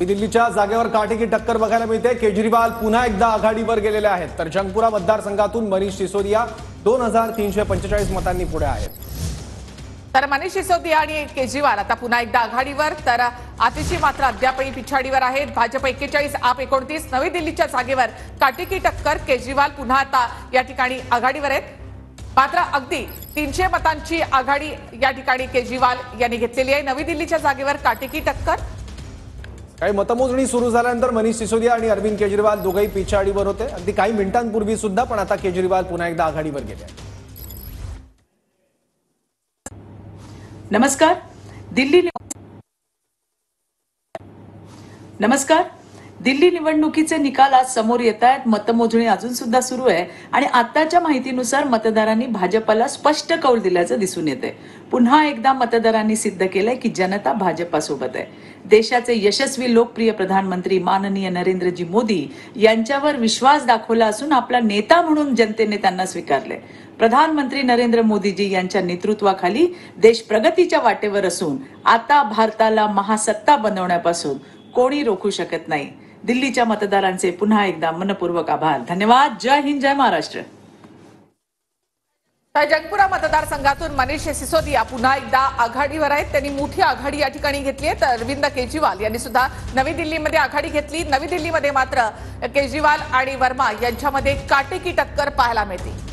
नवी दिल्लीच्या जागेवर काटेकी टक्कर बघायला मिळते। केजरीवाल पुन्हा एकदा आघाडीवर गेलेले आहेत, तर जंगपुरा मतदारसंघातून मनीष सिसोदिया 2345 मतांनी पुढे आहेत। तर मनीष सिसोदिया आणि केजरीवाल आता पुन्हा एकदा आघाडीवर, तर आतिशी मात्र अद्यापही पिछाडीवर आहेत। भाजप 41, आप 29। नवी दिल्लीच्या जागेवर काटेकी टक्कर, केजरीवाल पुन्हा आता या ठिकाणी आघाडीवर आहेत। मात्र अगदी 300 मतांची आघाडी या ठिकाणी केजरीवाल यांनी घेतलेली आहे। नवी दिल्लीच्या जागेवर काटेकी टक्कर। काही मतमोजणी सुरू झाल्यानंतर मनीष सिसोदिया आणि अरविंद केजरीवाल दोघेही पिछाडीवर होते, अगदी काही मिनिटांपूर्वी सुद्धा, पण आता केजरीवाल पुन्हा एकदा आघाडीवर गेले आहेत। नमस्कार। दिल्ली निवडणुकीचे निकाल आज समोर येत आहेत। मतमोजणी अजून सुद्धा सुरू आहे आणि आताच्या माहितीनुसार मतदारांनी भाजपला स्पष्ट कौल दिल्याचं दिसून येते। पुन्हा एकदा मतदारांनी सिद्ध केलंय की जनता भाजपासोबत आहे। देशाचे यशस्वी लोकप्रिय प्रधानमंत्री माननीय नरेंद्रजी मोदी यांच्यावर विश्वास दाखवला असून आपला नेता म्हणून जनतेने त्यांना स्वीकारले। प्रधानमंत्री नरेंद्र मोदीजी यांच्या नेतृत्वाखाली देश प्रगतीच्या वाटेवर असून आता भारताला महासत्ता बनवण्यापासून कोणी रोखू शकत नाही। दिल्लीच्या मतदारांचे पुन्हा एकदा मनपूर्वक आभार। धन्यवाद। जय हिंद, जय महाराष्ट्र। तर जंगपुरा मतदारसंघातून मनीष सिसोदिया पुन्हा एकदा आघाडीवर आहेत। त्यांनी मोठी आघाडी या ठिकाणी घेतली आहे। तर अरविंद केजरीवाल यांनी सुद्धा नवी दिल्लीमध्ये आघाडी घेतली। नवी दिल्लीमध्ये मात्र केजरीवाल आणि वर्मा यांच्यामध्ये काटेकी टक्कर पाहायला मिळते।